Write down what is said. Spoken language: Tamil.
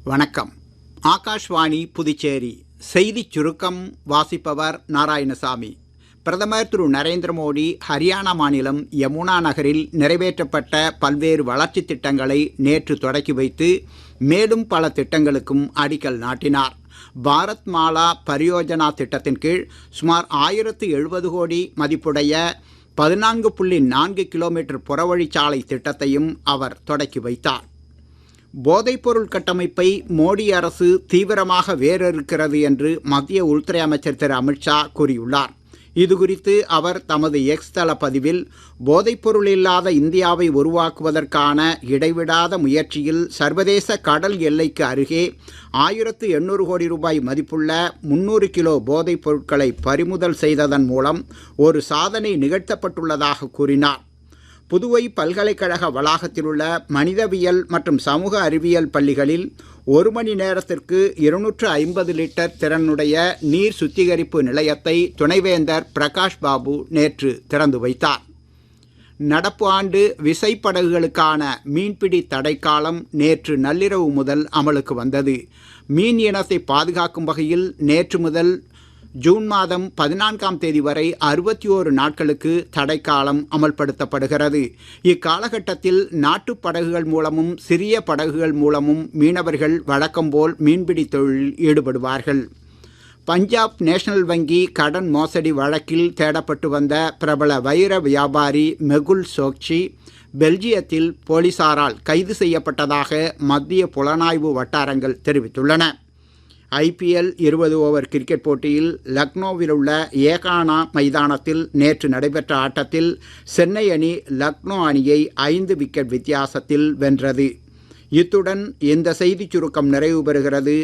வணக்கம். ஆகாஷ்வாணி புதுச்சேரி செய்திச் சுருக்கம் வாசிப்பவர் நாராயணசாமி. பிரதமர் திரு நரேந்திர மோடி ஹரியானா மாநிலம் யமுனா நகரில் நிறைவேற்றப்பட்ட பல்வேறு வளர்ச்சித் திட்டங்களை நேற்று தொடக்கி வைத்து மேலும் பல திட்டங்களுக்கும் அடிக்கல் நாட்டினார். பாரத் மாலா பரியோஜனா திட்டத்தின் கீழ் சுமார் 1070 கோடி மதிப்புடைய 14.4 கிலோமீட்டர் புறவழிச்சாலை திட்டத்தையும் அவர் தொடக்கி வைத்தார். போதைப்பொருள் கட்டமைப்பை மோடி அரசு தீவிரமாக வேரறுக்கிறது என்று மத்திய உள்துறை அமைச்சர் திரு அமித்ஷா கூறியுள்ளார். இதுகுறித்து அவர் தமது எக்ஸ் தள பதிவில், போதைப்பொருள் இல்லாத இந்தியாவை உருவாக்குவதற்கான இடைவிடாத முயற்சியில் சர்வதேச கடல் எல்லைக்கு அருகே 1800 கோடி ரூபாய் மதிப்புள்ள 300 கிலோ போதைப் பொருட்களை பறிமுதல் செய்ததன் மூலம் ஒரு சாதனை நிகழ்த்தப்பட்டுள்ளதாக கூறினார். புதுவை பல்கலைக்கழக வளாகத்தில் உள்ள மனிதவியல் மற்றும் சமூக அறிவியல் பள்ளிகளில் 1 மணி நேரத்திற்கு 250 லிட்டர் திறனுடைய நீர் சுத்திகரிப்பு நிலையத்தை துணைவேந்தர் பிரகாஷ் பாபு நேற்று திறந்து வைத்தார். நடப்பு ஆண்டு விசைப்படகுகளுக்கான மீன்பிடி தடைக்காலம் நேற்று நள்ளிரவு முதல் அமலுக்கு வந்தது. மீன் இனத்தை பாதுகாக்கும் வகையில் நேற்று முதல் ஜூன் மாதம் 14ஆம் தேதி வரை 61 நாட்களுக்கு தடைக்காலம் அமல்படுத்தப்படுகிறது. இக்காலகட்டத்தில் நாட்டுப் படகுகள் மூலமும் சிறிய படகுகள் மூலமும் மீனவர்கள் வழக்கம்போல் மீன்பிடி தொழிலில் ஈடுபடுவார்கள். பஞ்சாப் நேஷனல் வங்கி கடன் மோசடி வழக்கில் தேடப்பட்டு வந்த பிரபல வைர வியாபாரி மெகுல் சோக்சி பெல்ஜியத்தில் போலீசாரால் கைது செய்யப்பட்டதாக மத்திய புலனாய்வு வட்டாரங்கள் தெரிவித்துள்ளன. IPL 20 ஓவர் கிரிக்கெட் போட்டியில் லக்னோவில் உள்ள ஏகானா மைதானத்தில் நேற்று நடைபெற்ற ஆட்டத்தில் சென்னை அணி லக்னோ அணியை 5 விக்கெட் வித்தியாசத்தில் வென்றது. இத்துடன் இந்த செய்திச் சுருக்கம் நிறைவு பெறுகிறது.